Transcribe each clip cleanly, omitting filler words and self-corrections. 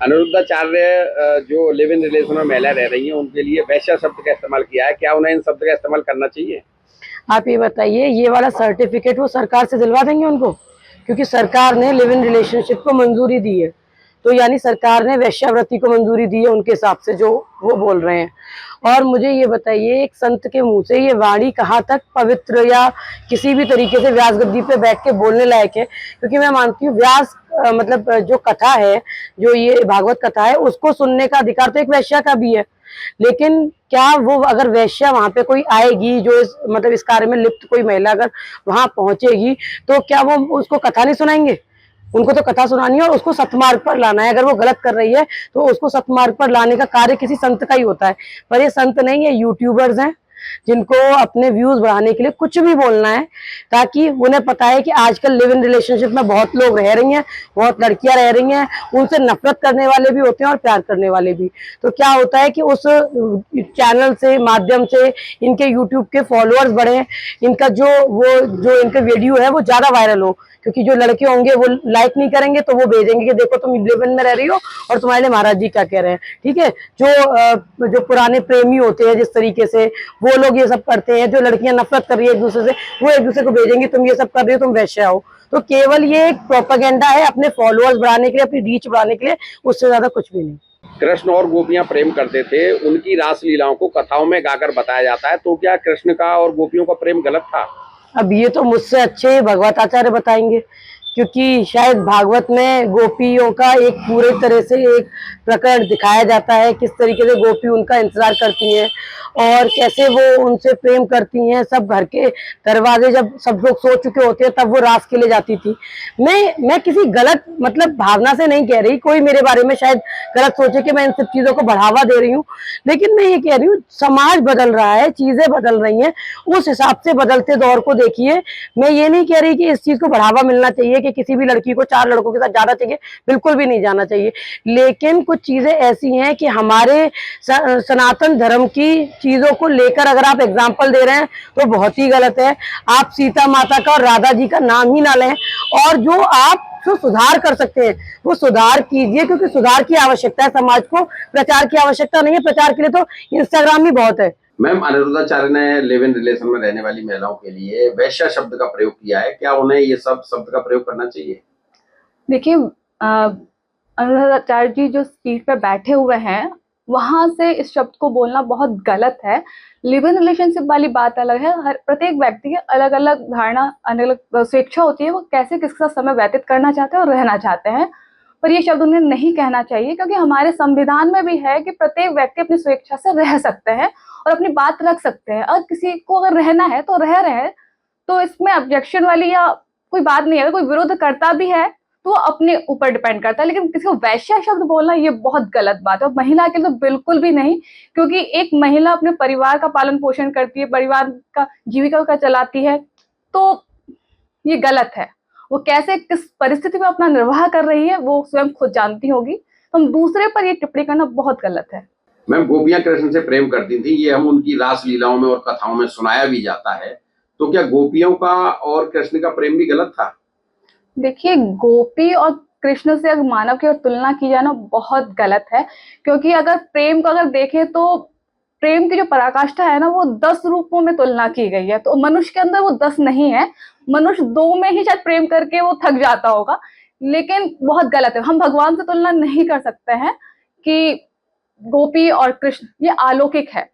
अनिरुद्धाचार्य जो live in relation में महिला रह रही हैं उनके लिए वैश्या शब्द का इस्तेमाल किया है, क्या उन्हें इन शब्द का इस्तेमाल करना चाहिए? आप ये बताइए, ये वाला सर्टिफिकेट वो सरकार से दिलवा देंगे उनको? क्योंकि सरकार ने लिव इन रिलेशनशिप को मंजूरी दी है, तो यानी सरकार ने वैश्यावृत्ति को मंजूरी दी है उनके हिसाब से, जो वो बोल रहे हैं। और मुझे ये बताइए, एक संत के मुंह से ये वाणी कहाँ तक पवित्र या किसी भी तरीके से व्यास गद्दी पे बैठ के बोलने लायक है? क्योंकि मैं मानती हूँ व्यास मतलब जो कथा है, जो ये भागवत कथा है, उसको सुनने का अधिकार तो एक वैश्या का भी है। लेकिन क्या वो अगर वैश्या वहां पे कोई आएगी, जो मतलब इस कार्य में लिप्त कोई महिला अगर वहां पहुंचेगी, तो क्या वो उसको कथा नहीं सुनाएंगे? उनको तो कथा सुनानी है और उसको सतमार्ग पर लाना है। अगर वो गलत कर रही है तो उसको सतमार्ग पर लाने का कार्य किसी संत का ही होता है। पर ये संत नहीं है, यूट्यूबर्स हैं जिनको अपने व्यूज बढ़ाने के लिए कुछ भी बोलना है, ताकि उन्हें पता है कि आजकल लिव इन रिलेशनशिप में बहुत लोग रह रही हैं, बहुत लड़कियां रह रही हैं, उनसे नफरत करने वाले भी होते हैं और प्यार करने वाले भी। तो क्या होता है कि उस चैनल से माध्यम से इनके यूट्यूब के फॉलोअर्स बढ़े, इनका जो इनका वीडियो है वो ज्यादा वायरल हो, क्योंकि जो लड़के होंगे वो लाइक नहीं करेंगे तो वो भेजेंगे कि देखो तुम लिव इन में रह रही हो और तुम्हारे लिए महाराज जी क्या कह रहे हैं। ठीक है, जो पुराने प्रेमी होते हैं जिस तरीके से वो लोग ये सब करते हैं, जो लड़कियां नफरत कर रही है एक दूसरे से, वो एक दूसरे को भेजेंगे तुम ये सब कर रही हो, तुम वैश्या हो। तो केवल ये एक प्रोपेगेंडा है अपने फॉलोअर्स बढ़ाने के लिए, अपनी रीच बढ़ाने के लिए, उससे ज्यादा कुछ भी नहीं। कृष्ण और गोपियां प्रेम करते थे, उनकी रास लीलाओं को कथाओं में गाकर बताया जाता है, तो क्या कृष्ण का और गोपियों का प्रेम गलत था? अब ये तो मुझसे अच्छे भगवत आचार्य बताएंगे, क्योंकि शायद भागवत में गोपियों का एक पूरे तरह से एक प्रकरण दिखाया जाता है, किस तरीके से गोपी उनका इंतजार करती हैं और कैसे वो उनसे प्रेम करती हैं। सब घर के दरवाजे जब सब लोग सो चुके होते हैं तब वो रास के लिए जाती थी। मैं किसी गलत मतलब भावना से नहीं कह रही, कोई मेरे बारे में शायद गलत सोचे कि मैं इन सब चीजों को बढ़ावा दे रही हूँ, लेकिन मैं ये कह रही हूँ समाज बदल रहा है, चीजें बदल रही हैं, उस हिसाब से बदलते दौर को देखिए। मैं ये नहीं कह रही कि इस चीज को बढ़ावा मिलना चाहिए कि किसी भी लड़की को 4 लड़कों के साथ जाना चाहिए, बिल्कुल भी नहीं जाना चाहिए। लेकिन कुछ चीजें ऐसी हैं कि हमारे सनातन धर्म की चीजों को लेकर अगर आप एग्जाम्पल दे रहे हैं तो बहुत ही गलत है। आप सीता माता का और राधा जी का नाम ही ना लें, और जो आप जो सुधार कर सकते हैं वो सुधार कीजिए, क्योंकि सुधार की आवश्यकता है समाज को, प्रचार की आवश्यकता नहीं है। प्रचार के लिए तो इंस्टाग्राम ही बहुत है। मैम, अनिरुद्धाचार्य ने लिव इन रिलेशन में रहने वाली महिलाओं के लिए वैश्या शब्द का प्रयोग किया है, क्या उन्हें ये सब शब्द का प्रयोग करना चाहिए? देखिए, अनुराधाचार्य जी जो सीट पे बैठे हुए हैं, वहां से इस शब्द को बोलना बहुत गलत है। लिव इन रिलेशनशिप वाली बात अलग है। हर प्रत्येक व्यक्ति की अलग अलग धारणा, अलग अलग स्वेच्छा होती है, वो कैसे किसके साथ समय व्यतीत करना चाहते हैं और रहना चाहते हैं। पर ये शब्द उन्हें नहीं कहना चाहिए, क्योंकि हमारे संविधान में भी है कि प्रत्येक व्यक्ति अपनी स्वेच्छा से रह सकते हैं और अपनी बात रख सकते हैं। और किसी को अगर रहना है तो रह रहे, तो इसमें ऑब्जेक्शन वाली या कोई बात नहीं है। अगर कोई विरोध करता भी है तो वो अपने ऊपर डिपेंड करता है, लेकिन किसी को वैश्या शब्द बोलना ये बहुत गलत बात है। और महिला के लिए तो बिल्कुल भी नहीं, क्योंकि एक महिला अपने परिवार का पालन पोषण करती है, परिवार का जीविका का चलाती है, तो ये गलत है। वो कैसे किस परिस्थिति में अपना निर्वाह कर रही है वो स्वयं खुद जानती होगी। तो हम दूसरे पर ये टिप्पणी करना बहुत गलत है। मैम, गोपियां कृष्ण से प्रेम करती थी, ये हम उनकी रास लीलाओं में और कथाओं में सुनाया भी जाता है, तो क्या गोपियों का और कृष्ण का प्रेम भी गलत था? देखिए, गोपी और कृष्ण से अगर मानव की तुलना की जाए ना, बहुत गलत है। क्योंकि अगर प्रेम को अगर देखें तो प्रेम की जो पराकाष्ठा है ना, वो 10 रूपों में तुलना की गई है। तो मनुष्य के अंदर वो 10 नहीं है, मनुष्य 2 में ही शायद प्रेम करके वो थक जाता होगा। लेकिन बहुत गलत है, हम भगवान से तुलना नहीं कर सकते हैं कि गोपी और कृष्ण ये अलौकिक है।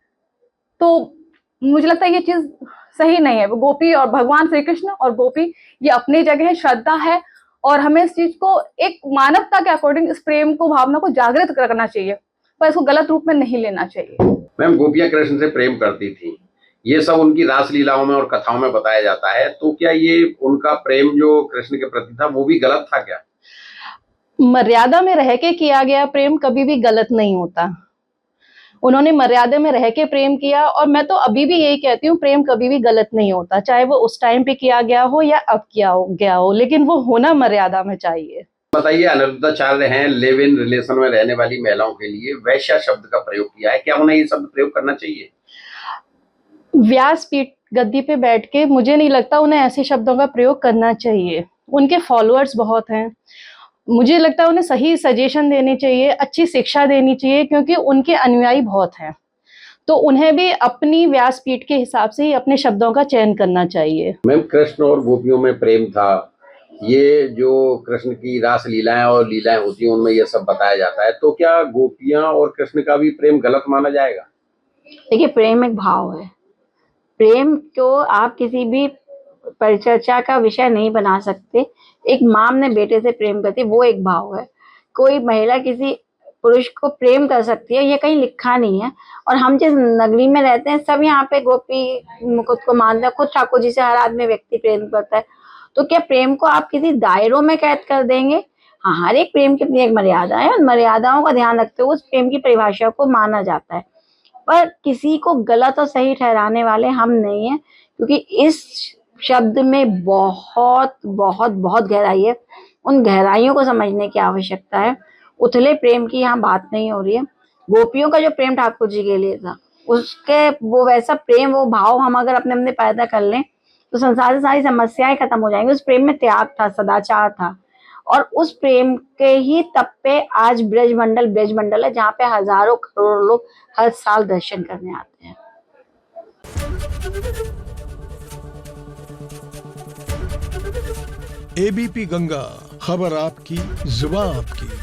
तो मुझे लगता है ये चीज सही नहीं है। गोपी और भगवान श्री कृष्ण और गोपी ये अपनी जगह है, श्रद्धा है, और हमें इस चीज को एक मानवता के अकॉर्डिंग इस प्रेम को, भावना को जागृत करना चाहिए, पर इसको गलत रूप में नहीं लेना चाहिए। मैम, गोपियां कृष्ण से प्रेम करती थी, ये सब उनकी रास लीलाओं में और कथाओं में बताया जाता है, तो क्या ये उनका प्रेम जो कृष्ण के प्रति था वो भी गलत था क्या? मर्यादा में रह के किया गया प्रेम कभी भी गलत नहीं होता। उन्होंने मर्यादा में रह के प्रेम किया, और मैं तो अभी भी यही कहती हूँ, प्रेम कभी भी गलत नहीं होता, चाहे वो उस टाइम पे किया गया हो या अब किया गया हो, लेकिन वो होना मर्यादा में चाहिए। बताइए, अनिरुद्धाचार्य हैं लिव इन रिलेशन में रहने वाली महिलाओं के लिए वैश्या शब्द का प्रयोग किया है, क्या उन्हें ये शब्द प्रयोग करना चाहिए? व्यासपीठ गद्दी पे बैठ के मुझे नहीं लगता उन्हें ऐसे शब्दों का प्रयोग करना चाहिए। उनके फॉलोअर्स बहुत हैं, मुझे लगता है उन्हें सही सजेशन देनी चाहिए, अच्छी शिक्षा देनी चाहिए, क्योंकि उनके अनुयायी बहुत हैं। तो उन्हें भी अपनी व्यासपीठ के हिसाब से ही अपने शब्दों का चयन करना चाहिए। मैम, कृष्ण और गोपियों में प्रेम था, ये जो कृष्ण की रास लीलाएं और लीलाएं होती हैं उनमें ये सब बताया जाता है, तो क्या गोपियां और कृष्ण का भी प्रेम गलत माना जाएगा? देखिए, प्रेम एक भाव है। प्रेम को आप किसी भी परिचर्चा का विषय नहीं बना सकते। एक माँ अपने बेटे से प्रेम करती है, वो एक भाव है। कोई महिला किसी पुरुष को प्रेम कर सकती है, ये कहीं लिखा नहीं है। और हम जिस नगरी में रहते हैं, सब यहाँ पे गोपी खुद को मानते हैं, खुद ठाकुर जी से हर आदमी व्यक्ति प्रेम करता है। तो क्या प्रेम को आप किसी दायरों में कैद कर देंगे? हाँ, हर एक प्रेम की अपनी एक मर्यादा है, उन मर्यादाओं का ध्यान रखते हुए उस प्रेम की परिभाषा को माना जाता है। पर किसी को गलत और सही ठहराने वाले हम नहीं हैं, क्योंकि इस शब्द में बहुत बहुत बहुत गहराई है। उन गहराइयों को समझने की आवश्यकता है। उथले प्रेम की यहाँ बात नहीं हो रही है। गोपियों का जो प्रेम ठाकुर जी के लिए था, उसके वो वैसा प्रेम, वो भाव हम अगर अपने अपने पैदा कर लें तो संसार से सारी समस्याएं खत्म हो जाएंगी। उस प्रेम में त्याग था, सदाचार था, और उस प्रेम के ही तब पे आज ब्रजमंडल है, जहाँ पे हजारों करोड़ों लोग हर साल दर्शन करने आते हैं। एबीपी गंगा, खबर आपकी, जुबान आपकी।